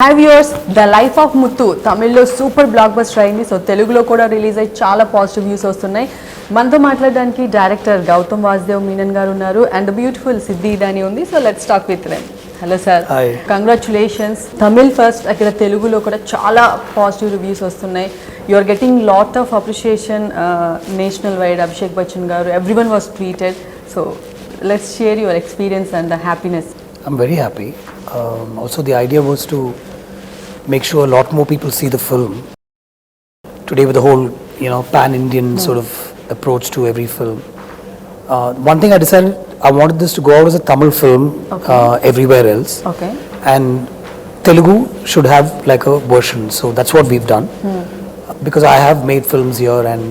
Hi viewers, The Life of Muthu తమిళ్లో super block buster అయింది. So తెలుగులో కూడా రిలీజ్ అయ్యి చాలా పాజిటివ్ వ్యూస్ వస్తున్నాయి. మనతో మాట్లాడడానికి డైరెక్టర్ గౌతమ్ మీనన్ గారు ఉన్నారు అండ్ బ్యూటిఫుల్ సిద్ధి ఇడాని ఉంది. So let's talk with them. Hello sir, congratulations. Tamil first, అక్కడ తెలుగులో కూడా చాలా పాజిటివ్ రివ్యూస్ వస్తున్నాయి. You are getting lot of appreciation national wide. Abhishek Bachchan garu, everyone was tweeted. So let's share your experience and the happiness. I'm very happy. Also, the idea was to make sure a lot more people see the film. Today, with the whole, pan-Indian sort of approach to every film. One thing I decided, I wanted this to go out as a Tamil film everywhere else. Okay. And Telugu should have like a version. So that's what we've done. Because I have made films here and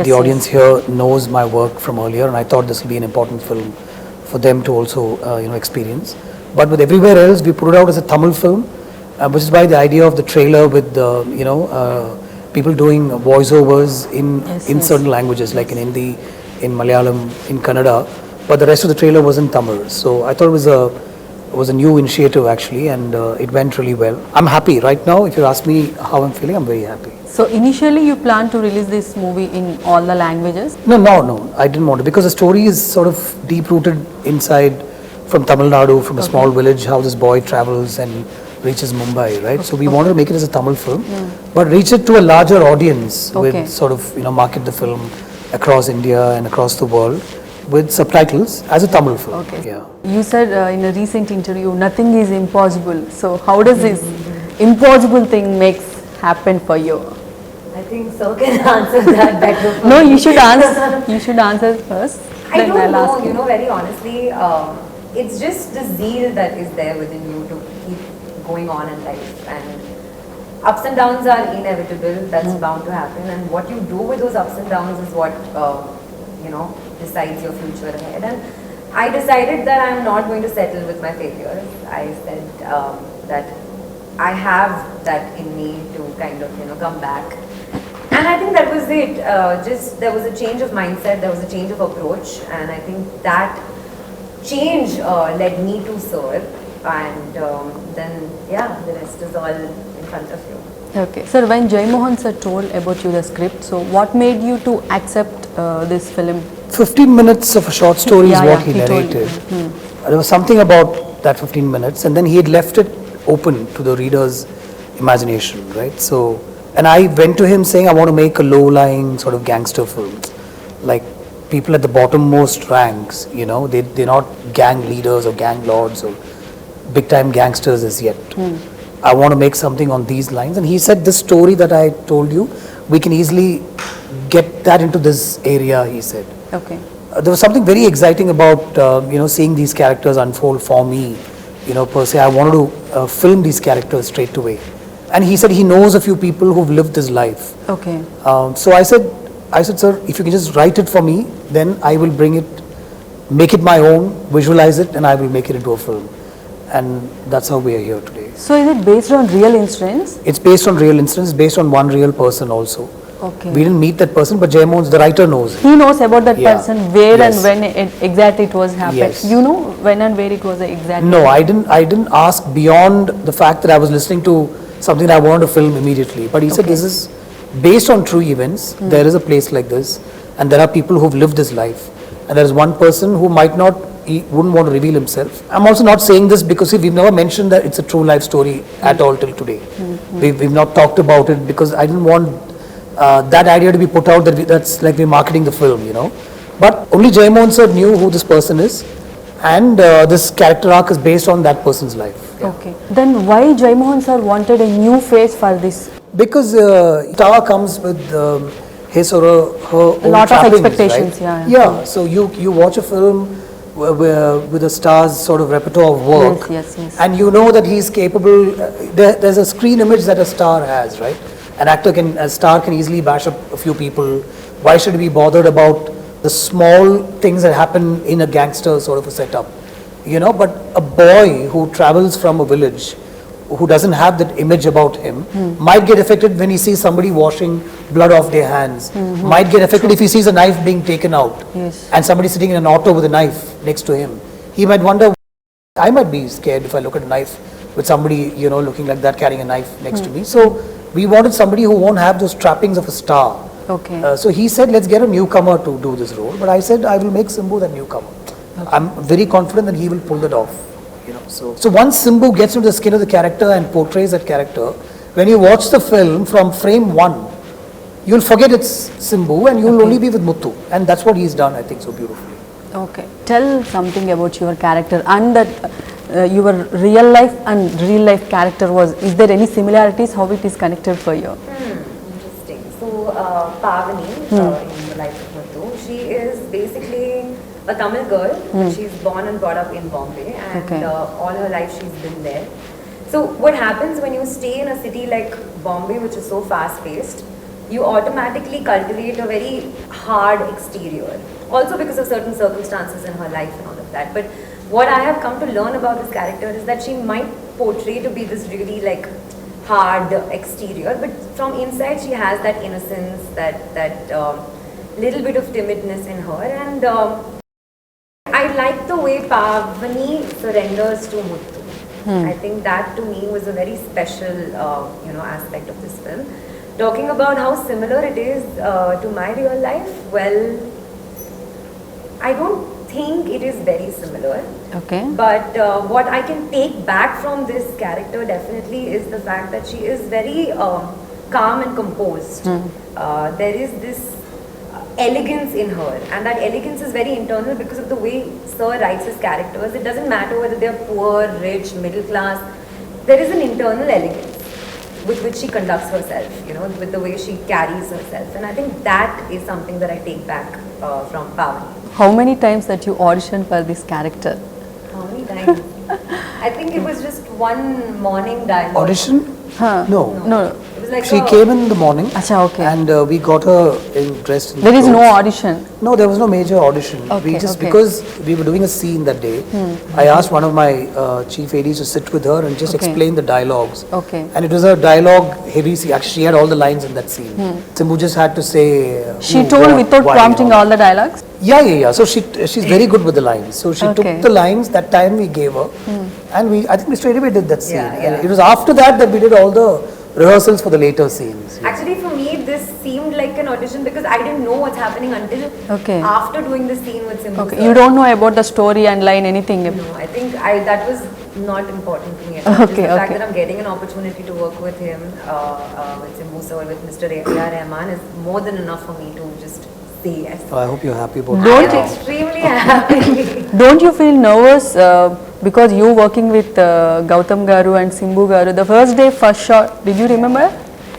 the audience here knows my work from earlier, and I thought this would be an important film for them to also experience. But with everywhere else, we put it out as a Tamil film, which is why the idea of the trailer with people doing voiceovers in certain languages, like in Hindi, in Malayalam, in Kannada, but the rest of the trailer was in Tamil. So I thought it was a new initiative actually, and it went really well. I'm happy right now. If you ask me how I'm feeling, I'm very happy. So initially you planned to release this movie in all the languages? No, I didn't want to, because the story is sort of deep-rooted inside from Tamil Nadu, from a small village, how this boy travels and reaches Mumbai, right? So we wanted to make it as a Tamil film, but reach it to a larger audience with sort of, market the film across India and across the world with subtitles as a Tamil film. Okay. Yeah. You said in a recent interview, nothing is impossible. So how does this impossible thing makes happen for you? I think so can answer that better. No, you should answer. You should answer first. I don't know. Very honestly, it's just the zeal that is there within you to keep going on in life. And ups and downs are inevitable. That's bound to happen. And what you do with those ups and downs is what decides your future ahead. And I decided that I'm not going to settle with my failures. I said that I have that in me to kind of come back. And I think that was it. Just there was a change of mindset, there was a change of approach, and I think that change led me to serve. And then the rest is all in front of you. Okay. Sir, when Jai Mohan sir told about you the script, so what made you to accept this film? 15 minutes of a short story is what he narrated. There was something about that 15 minutes, and then he had left it open to the reader's imagination, right? So, and I went to him saying, I want to make a low-lying sort of gangster film, like people at the bottommost ranks, they're not gang leaders or gang lords or big-time gangsters as yet. I want to make something on these lines. And he said, this story that I told you, we can easily get that into this area, he said. Okay. There was something very exciting about, seeing these characters unfold for me, per se. I wanted to film these characters straight away. And he said he knows a few people who've lived this life. Okay. So I said, sir, if you can just write it for me, then I will bring it, make it my own, visualize it, and I will make it into a film. And that's how we are here today. So is it based on real incidents? It's based on real incidents, based on one real person also. Okay. We didn't meet that person, but Jai Mohan, the writer, knows him. He knows about that person, where and when exactly it was happened. Yes. You know when and where it was exactly? No, I didn't ask beyond the fact that I was listening to something that I wanted to film immediately. But he said this is based on true events. There is a place like this, and there are people who've lived this life. And there is one person who wouldn't want to reveal himself. I'm also not saying this because we've never mentioned that it's a true life story at all till today. We've not talked about it because I didn't want that idea to be put out that's like we're marketing the film, But only Jai Mohan sir knew who this person is, and this character arc is based on that person's life. Yeah. Okay. Then why Jai Mohan sir wanted a new face for this? Because Tawa comes with his or her own lot of trappings, expectations, right? Yeah. So you watch a film with a star's sort of repertoire of work, yes. and you know that he's capable. There's a screen image that a star has, right? A star can easily bash up a few people. Why should he be bothered about the small things that happen in a gangster sort of a setup? But a boy who travels from a village, who doesn't have that image about him, might get affected when he sees somebody washing blood off their hands, might get affected if he sees a knife being taken out, and somebody sitting in an auto with a knife next to him. He might wonder, I might be scared if I look at a knife with somebody, you know, looking like that, carrying a knife next to me. So we wanted somebody who won't have those trappings of a star. Okay. So he said, let's get a newcomer to do this role. But I said, I will make Simbu the newcomer. I'm very confident that he will pull it off. You know, so once Simbu gets into the skin of the character and portrays that character, when you watch the film from frame 1, you'll forget it's Simbu and you'll only be with Muthu. And that's what he's done, I think, so beautifully. Okay. Tell something about your character and that your real life and real life character was. Is there any similarities? How it is connected for you? Interesting. So, Pavani, in the life of Muthu, she is basically a Tamil girl. She's born and brought up in Bombay, and all her life she's been there. So, what happens when you stay in a city like Bombay, which is so fast-paced, you automatically cultivate a very hard exterior. Also because of certain circumstances in her life and all of that. But what I have come to learn about this character is that she might portray to be this really like hard exterior, but from inside she has that innocence, that little bit of timidness in her, and I like the way Pavani surrenders to Muthu. I think that to me was a very special aspect of this film. Talking about how similar it is to my real life, well, I don't think it is very similar. Okay. But what I can take back from this character definitely is the fact that she is very calm and composed. There is this elegance in her, and that elegance is very internal because of the way Sir writes his characters. It doesn't matter whether they are poor, rich, middle class. There is an internal elegance with which she conducts herself, you know, with the way she carries herself. And I think that is something that I take back from Pavani. How many times that you auditioned for this character? How many times? I think it was just one morning dialogue. Audition? Huh. No. No. It was like She came in the morning. Acha, okay. And we got her dressed in There is no clothes. audition. No, there was no major audition. Okay, We just, okay. because we were doing a scene that day, I asked one of my chief ADs to sit with her and just Okay. explain the dialogues. Okay. And it was a dialogue heavy scene. Actually, she had all the lines in that scene. Simbu just had to say. She who, told what, without why, prompting all all the dialogues? Yeah. So she's very good with the lines. So she Okay. took the lines that time we gave her, and I think we straight away did that scene. Yeah. And it was after that we did all the rehearsals for the later scenes. Yeah. Actually, for me, this seemed like an audition because I didn't know what's happening until Okay. after doing the scene with Simbu. Okay. sir. You don't know about the story and line, anything? No, I think that was not important to me at all. Okay, Just the fact okay. that I'm getting an opportunity to work with him, with Simbu sir, with Mr. Rahman is more than enough for me to just say yes. So I hope you're happy about Don't I'm that. extremely happy. Don't you feel nervous because you working with Gautham Garu and Simbu Garu? The first day, first shot, did you remember?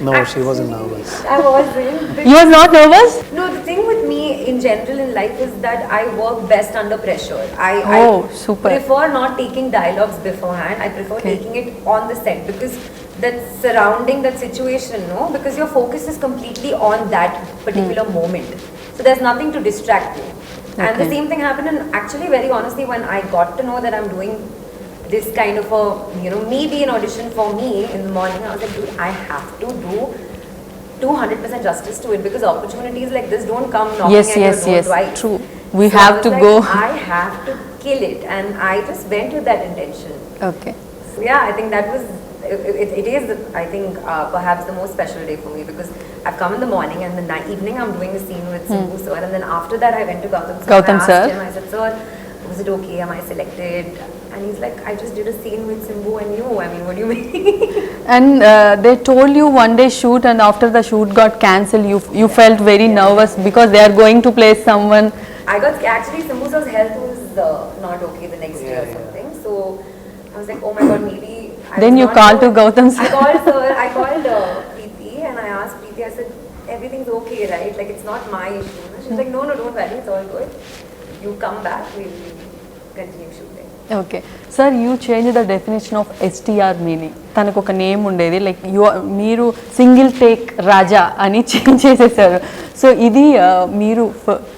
No, she wasn't nervous. I wasn't. You are not nervous? No, the thing with me in general in life is that I work best under pressure. Oh, super. I prefer not taking dialogues beforehand. I prefer Okay. taking it on the set because that surrounding that situation, no? Because your focus is completely on that particular moment. So there's nothing to distract you. And the Okay. same thing happened, and actually, very honestly, when I got to know that I'm doing this kind of a, maybe an audition for me in the morning, I was like, dude, I have to do 200% justice to it because opportunities like this don't come knocking Yes, at your yes, door yes. twice. True. We So I have was to like, go. I have to kill it, and I just went with that intention. Okay. So yeah, I think that was, it is, I think, perhaps the most special day for me because I've come in the morning and the evening I'm doing a scene with Simbu sir, and then after that I went to Gautham sir. Gautham and I sir. asked him, I said, sir, was it okay? Am I selected? And he's like, I just did a scene with Simbu and you. I mean, what do you mean? And they told you one day shoot, and after the shoot got cancelled, you felt very nervous because they are going to play someone. I got, actually Simbu sir's health was not okay the next day or Yeah. something. So I was like, oh my god, maybe. Then was you not called to sure. Gautham sir. I called Preeti and I asked Preeti, I said, everything's okay, right? Like, it's not my issue. She's like, no, don't worry, it's all good. You come back, we'll continue shooting. Okay. Sir, you changed the definition of STR meaning. తనకు ఒక name ఉండేది like మీరు single take Raja అని change చేసేసారు. So ఇది మీరు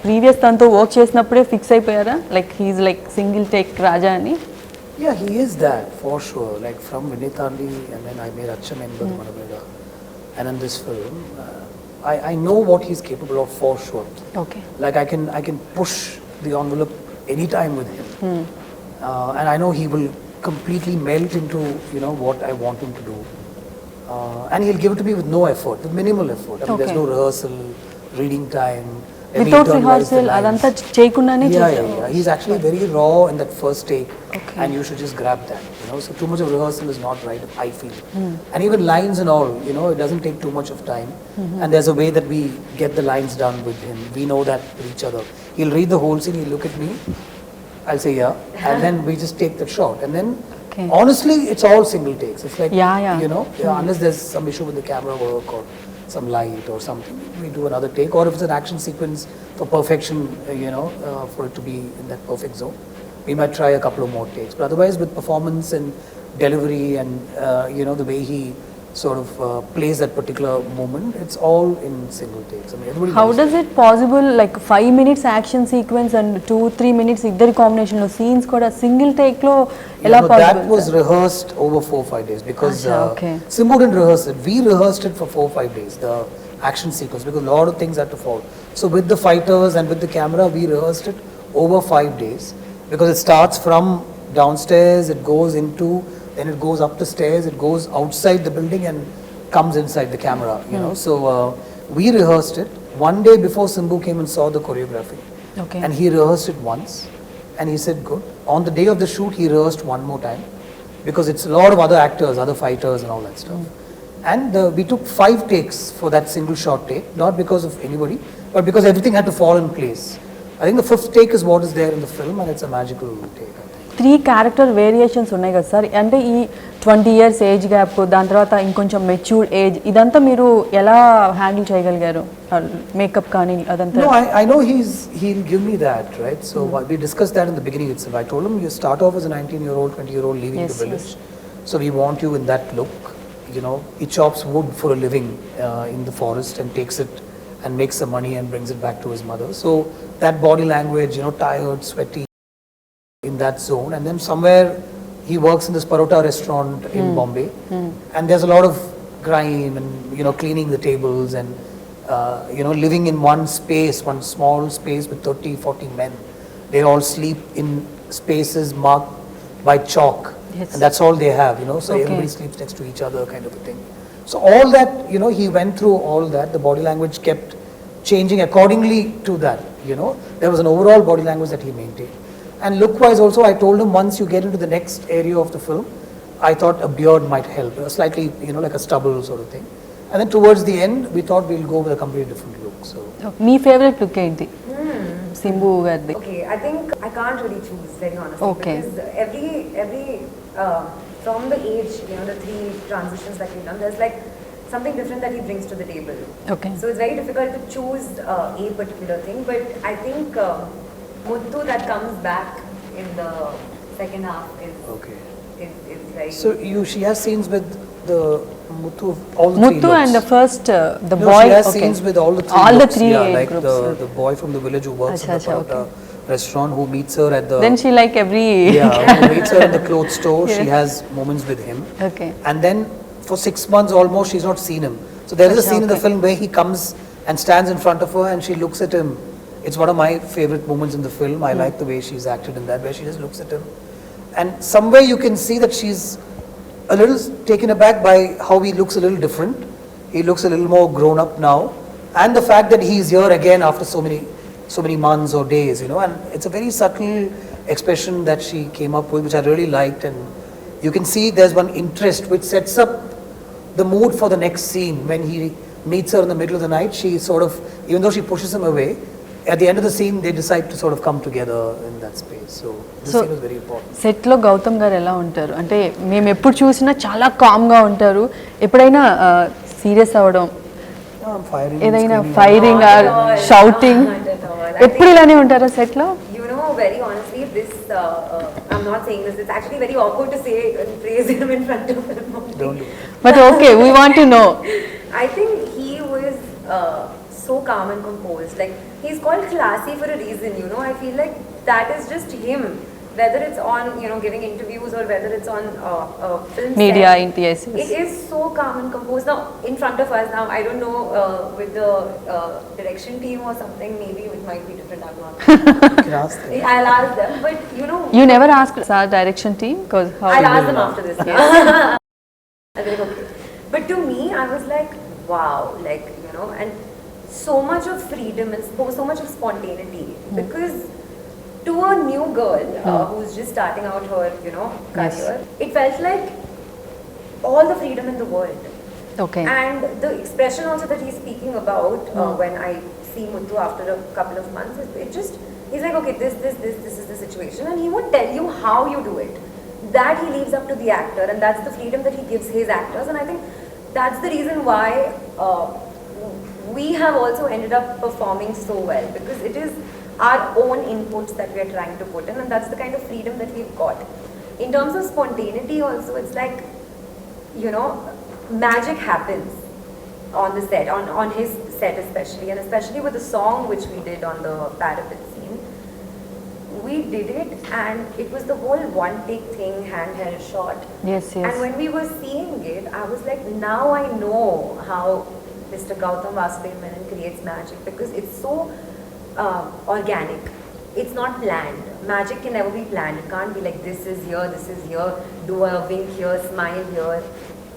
previous తనతో work చేసినప్పుడే ఫిక్స్ అయిపోయారా like he's like single take Raja అని? Yeah, he is that for sure. Like from Vinitandi, and then I made Acham Enbad Manaveda, and in this film, I know what he's capable of for sure. Okay. Like I can push the envelope anytime with him, and I know he will completely melt into, you know, what I want him to do. And he'll give it to me with no effort, with minimal effort. I mean, there's Okay. no rehearsal, reading time. let me without internalize the rehearsal lines. అదంతా చేయకుండానే Yeah, చేశారు. yeah, yeah. He's actually very raw in that first take, Okay. and you should just grab that. You know, so too much of rehearsal is not right, I feel. And even lines and all, you know, it doesn't take too much of time. And there's a way that we get the lines done with him. We know that with each other. He'll read the whole scene. He'll look at me. I'll say yeah, and then we just take that shot. And then, Okay. honestly, it's all single takes. It's like Yeah. you know, unless there's some issue with the camera work or some light or something, we do another take. Or if it's an action sequence for perfection, you know, for it to be in that perfect zone, we might try a couple of more takes. But otherwise, with performance and delivery and you know, the way he sort of plays that particular moment, it's all in single takes. I mean, everybody how knows does it possible like 5 minutes action sequence and 2-3 minutes ఇద్దరి combination లో scenes కూడా single take లో ఎలా that possible was rehearsed over 4-5 days because Acha, okay. Simbu didn't rehearse it. We rehearsed it for 4-5 days, the action sequence, because a lot of things had to fall. So with the fighters and with the camera, we rehearsed it over 5 days because it starts from downstairs, it goes into, then it goes up the stairs, it goes outside the building and comes inside the camera, you know. So we rehearsed it one day before Simbu came and saw the choreography. Okay. And he rehearsed it once and he said good. On the day of the shoot, he rehearsed one more time because it's a lot of other actors, other fighters and all that stuff. And we took 5 takes for that single shot take, not because of anybody, but because everything had to fall in place. I think the 5th take is what is there in the film, and it's a magical take, I think. 3 character variations ఉన్నాయి కదా sir, అంటే ఈ 20 years age gap, దాని తర్వాత ఇంకొంచెం matured age, ఇదంతా మీరు ఎలా హ్యాండిల్ చేయగలిగారు మేకప్ కానీ అదంతా? No, I know he'll give me that, right? So we discussed that in the beginning itself. I told him you start off as a 19-year-old, 20-year-old leaving Yes, the village. So we want you in that look. You know, he chops wood for a living in the forest and takes it and makes some money and brings it back to his mother. So that body language, you know, tired, sweaty, in that zone. And then somewhere he works in this parota restaurant in Bombay, and there's a lot of grime and, you know, cleaning the tables and you know, living in one space, one small space with 30-40 men. They all sleep in spaces marked by chalk. Yes. And that's all they have, you know, so Okay. everybody sleeps next to each other, kind of a thing. So all that, you know, he went through all that. The body language kept changing accordingly to that, you know. There was an overall body language that he maintained. And look-wise also, I told him once you get into the next area of the film, I thought a beard might help, slightly, you know, like a stubble sort of thing. And then towards the end, we thought we'll go with a completely different look. So me favourite look ఏంటి సింబు గారిది? Okay, I think I can't really choose, very honestly. Okay. Because every from the age, you know, the 3 transitions that we've done, there's like something different that he brings to the table. Okay. So it's very difficult to choose a particular thing. But I think Muthu that comes back in the second half okay. is very. So she has scenes with the Muthu, all the 3 Muthu looks. and the first the No, boy. she has Okay. scenes with all the 3 All the looks, 3 yeah, age like groups. the boy from the village who works in the Acha, parota restaurant, who meets her at the Then she like every yeah, who meets her in the clothes store. She Yes. has moments with him. Okay. And then for 6 months almost, she's not seen him. So there is a Acha, scene in the okay. film where he comes and stands in front of her and she looks at him. It's one of my favorite moments in the film. I like the way she's acted in that, where she just looks at him. And somewhere you can see that she's a little taken aback by how he looks a little different. He looks a little more grown up now. And the fact that he's here again after so many months or days, you know, and it's a very subtle expression that she came up with, which I really liked. And you can see there's one interest which sets up the mood for the next scene. When he meets her in the middle of the night, she sort of, even though she pushes him away, at the end of the scene they decide to sort of come together in that space. So this So- scene was very important. సెట్లో గౌతమ్ గారు ఎలా ఉంటారు? అంటే మేము ఎప్పుడు చూసినా చాలా కామ్గా ఉంటారు, ఎప్పుడైనా సీరియస్ అవ్వడం, I'm firing, ఏదైనా screaming. Firing Not or at all. Shouting, Not at all. I ఎప్పుడు ఇలానే ఉంటారా సెట్లో? You know, very honestly, this I'm not saying this. It's actually very awkward to say and praise him in front of him. Don't do it. But okay, we want to know. I think he was so calm and composed. Like, he's called classy for a reason, you know. I feel like that is just him. whether it's on, you know, giving interviews or whether it's on film Media, set, yes, yes. it is so calm and composed. Now, in front of us now, I don't know with the direction team or something, maybe it might be different. I'm not. You can ask them. I'll ask them, but you know. You never asked our direction team? Because I'll ask them after this. I'll be like, okay. But to me, I was like, wow, like, you know, and so much of freedom and so much of spontaneity. Because to a new girl who's just starting out her, you know, career, it felt like all the freedom in the world. Okay. And the expression also that he's speaking about when I see Muthu after a couple of months, it just, he's like, okay, this is the situation. And he won't tell you how you do it. That he leaves up to the actor, and that's the freedom that he gives his actors. And I think that's the reason why we have also ended up performing so well, because it is our own inputs that we are trying to put in, and that's the kind of freedom that we've got. In terms of spontaneity also, it's like, you know, magic happens on the set, on his set especially, and especially with the song which we did on the parapet scene. We did it, and it was the whole one-take thing, handheld shot. Yes, yes. And when we were seeing it, I was like, now I know how Mr. Gautham Menon creates magic, because it's so organic. It's not planned. Magic can never be planned. It can't be like, this is here, do a wink here, smile here.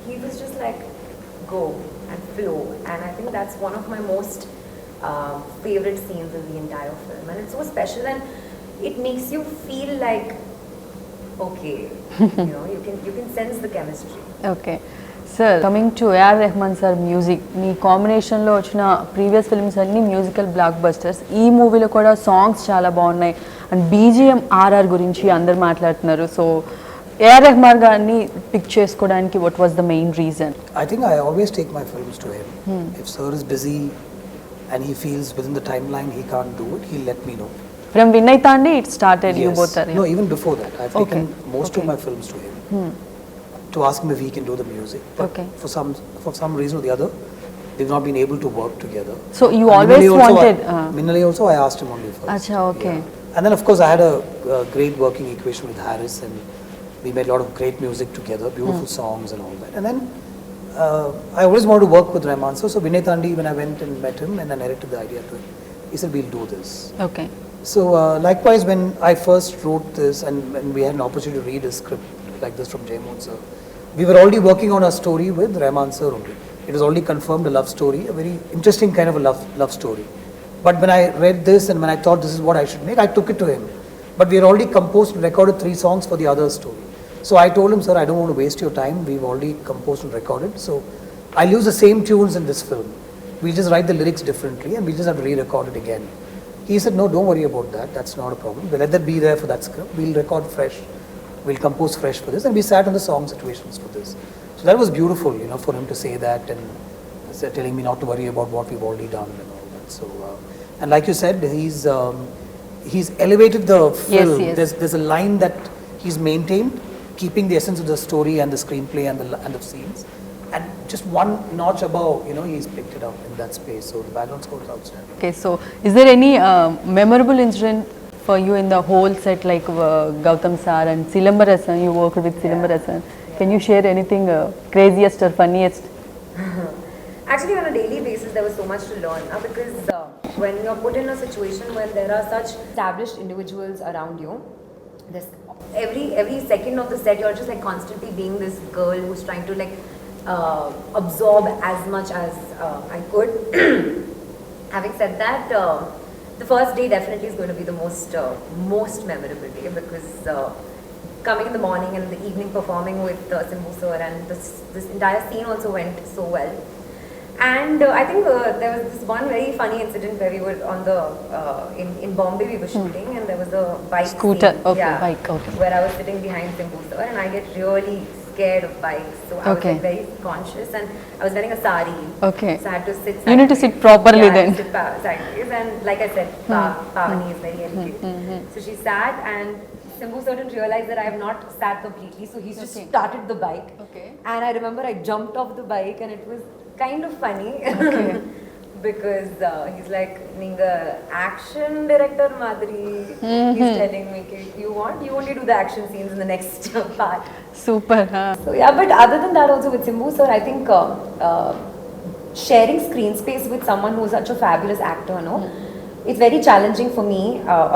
He was just like, go and flow. And I think that's one of my most favorite scenes in the entire film. And it's so special, and it makes you feel like, okay, you know, you can sense the chemistry. Okay. Sir, coming to A.R. Rahman sir music, మీ కాంబినేషన్లో వచ్చిన previous films అన్ని musical black busters. ఈ మూవీలో కూడా songs చాలా బాగున్నాయి, and BGM RR గురించి అందరు మాట్లాడుతున్నారు. సో ఏఆర్ రెహమాన్ గారిని పిక్ చేసుకోవడానికి what was the main reason? I think I always take my films to him. If sir is busy and he feels within the timeline he can't do it, he'll let me know. From Vinnaytandi it started, you both are. No, even before that. I've taken most Okay. of my films to him to ask him if he can do the music. But Okay. for some reason or the other, we've not been able to work together. So you And always Minali also wanted. Minali also I asked him only first. Acha, okay. Yeah. And then of course I had a great working equation with Harris, and we made a lot of great music together, beautiful songs and all that. And then I always wanted to work with Rahman. So Vinnaytandi, when I went and met him and I narrated the idea to him, he said, we'll do this. Okay. So likewise, when I first wrote this and we had an opportunity to read a script like this from Jayamon sir, we were already working on a story with Rahman sir only. It was already confirmed, a love story, a very interesting kind of a love story. But when I read this and when I thought this is what I should make, I took it to him. But we had already composed and recorded 3 songs for the other story. So I told him, sir, I don't want to waste your time. We've already composed and recorded. So I'll use the same tunes in this film. We'll just write the lyrics differently and we just have to re-record it again. He said, no, don't worry about that. That's not a problem. We'll let that be there for that script. We'll record fresh. We'll compose fresh for this. And we sat on the song situations for this. So that was beautiful, you know, for him to say that and telling me not to worry about what we've already done and all that. So, and like you said, he's elevated the film. Yes. There's a line that he's maintained, keeping the essence of the story and the screenplay and the scenes. And just one notch above, you know, he's picked it up in that space. So the background score is outstanding. Okay, so is there any memorable incident for you in the whole set, like Gautham sir and Silambarasan? You worked with Silambarasan. Can you share anything craziest or funniest? Actually, on a daily basis, there was so much to learn because when you're put in a situation when there are such established individuals around you, this every second of the set, you're just like constantly being this girl who's trying to like absorb as much as I could. Having said that, the first day definitely is going to be the most memorable day because coming in the morning and in the evening performing with Simbu sir, and this entire scene also went so well. And I think there was this one very funny incident where we were on the in Bombay we were shooting and there was a bike Scooter, scene, okay, bike, okay. where I was sitting behind Simbu sir and I get really scared of bikes, so I was Okay. like very conscious and I was wearing a sari. Okay. So I had to sit. You need to sideways. sit properly Yeah, then. I sit sideways, and like I said, Pavani is very elegant. So she sat and Simbu sir didn't realize that I have not sat completely, so he's just Okay. started the bike. Okay. And I remember I jumped off the bike and it was kind of funny. Okay. because he's like, "Ninga action director madri." He's telling me, "You only do the action scenes in the next part." Super. So yeah, but other than that, also with Simbu sir, I think sharing screen space with someone who's such a fabulous actor, no, it's very challenging for me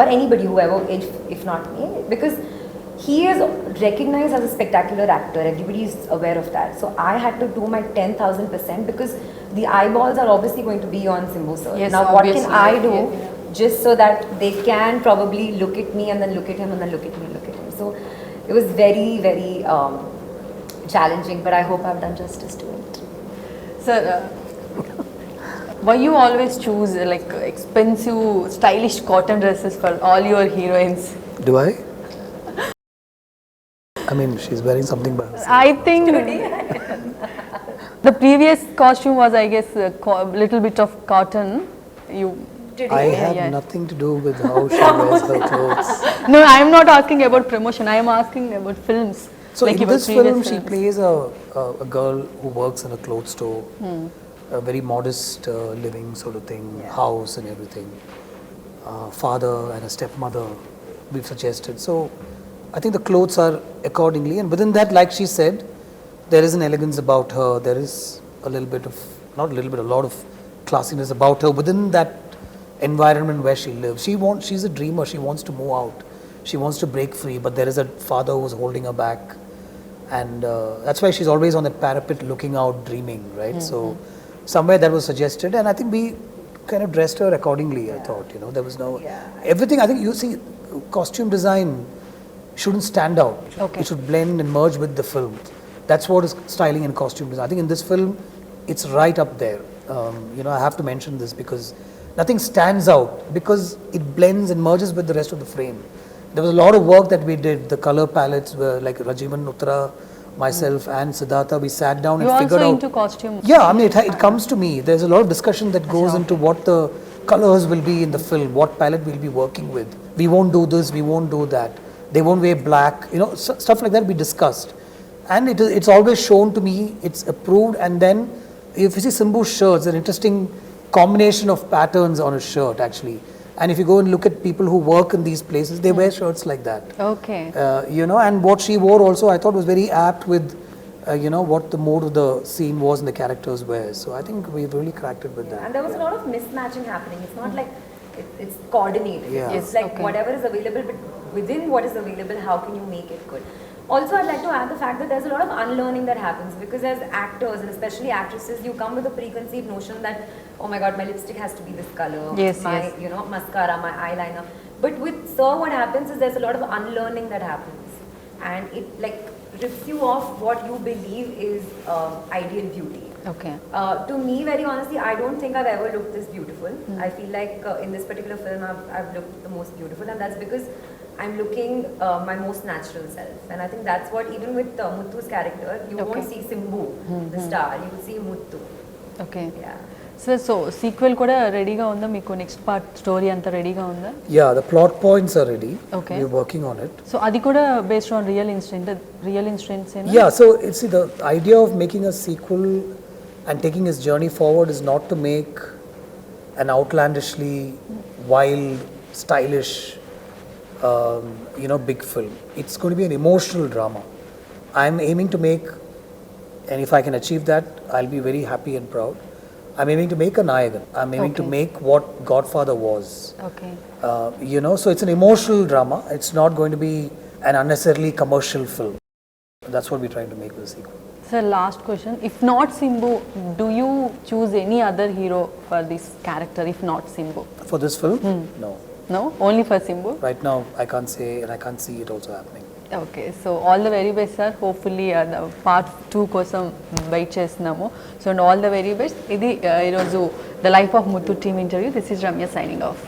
or anybody, whoever, if not me, because he is recognized as a spectacular actor. Everybody is aware of that. So I had to do my 10,000% because the eyeballs are obviously going to be on Simbu sir. Yes, Now what can obviously. I do just so that they can probably look at me and then look at him and then look at me and look at him. So it was very, very challenging, but I hope I've done justice to it. Sir, why you always choose like expensive, stylish cotton dresses for all your heroines? Do I? I mean, she's wearing something by herself. I think the previous costume was, I guess, a little bit of cotton. You. I have yeah. nothing to do with how she wears her clothes. No, I am not asking about promotion. I am asking about films. So like in your this previous film, she films. plays a girl who works in a clothes store, a very modest living sort of thing, house and everything. Father and a stepmother, we've suggested. So I think the clothes are accordingly, and within that, like she said, there is an elegance about her. There is a little bit of, not a little bit, a lot of classiness about her within that environment where she lives. She's a dreamer. She wants to move out. She wants to break free, but there is a father who's holding her back, and that's why she's always on that parapet, looking out, dreaming, right? So somewhere that was suggested, and I think we kind of dressed her accordingly. I thought, there was no everything. I think you see, costume design shouldn't stand out. Okay. It should blend and merge with the film. That's what is styling and costume design. I think in this film, it's right up there. I have to mention this because nothing stands out because it blends and merges with the rest of the frame. There was a lot of work that we did. The color palettes were like Rajivan, Uttara, myself and Siddhartha, we sat down You and figured also out. into costume? Yeah, I mean, it comes to me. There's a lot of discussion that goes into what the colors will be in the film, what palette we'll be working with. We won't do this, we won't do that. They won't wear black, stuff like that we discussed. And it's always shown to me, it's approved. And then if you see Simbu's shirts, an interesting combination of patterns on a shirt actually. And if you go and look at people who work in these places, they wear shirts like that. Okay. And what she wore also I thought was very apt with, what the mode of the scene was and the characters were. So I think we've really cracked it with that. And there was a lot of mismatching happening. It's not like it's coordinated. Yeah. It's like Okay. whatever is available, but within what is available, how can you make it good? Also, I'd like to add the fact that there's a lot of unlearning that happens because as actors and especially actresses, you come with a preconceived notion that, oh my god, my lipstick has to be this color, Yes, my yes. mascara, my eyeliner. But with Sir, what happens is there's a lot of unlearning that happens, and it like rips you off what you believe is ideal beauty. Okay. To me, very honestly, I don't think I've ever looked this beautiful. I feel like in this particular film, I've looked the most beautiful, and that's because I'm looking my most natural self. And I think that's what, even with Muthu's character, you Okay. won't see Simbu, the star, you will see Muthu. Okay. Yeah. So sequel కూడా రెడీగా ఉందా మీకు? Next part story అంతా రెడీగా ఉందా? Yeah, the plot points are ready. Okay. We're working on it. So అది కూడా based on real incidents Yeah, so see, the idea of making a sequel and taking his journey forward is not to make an outlandishly wild, stylish, big film. It's going to be an emotional drama. I'm aiming to make, and if I can achieve that, I'll be very happy and proud. I'm aiming to make a Nayagan. I'm aiming to Okay. make what Godfather was. Okay. So it's an emotional drama. It's not going to be an unnecessarily commercial film. That's what we're trying to make with the sequel. Sir last question, if not Simbu, do you choose any other hero for this character if not Simbu? For this film? No. No, only for Simbu? Right now, I can't say, and I can't see it also happening. Okay. So all the very best sir. Hopefully part 2 కోసం wait చేస్తున్నాము. So and all the very best. ఇది ఈరోజు the life of Muthu team interview. This is Ramya signing off.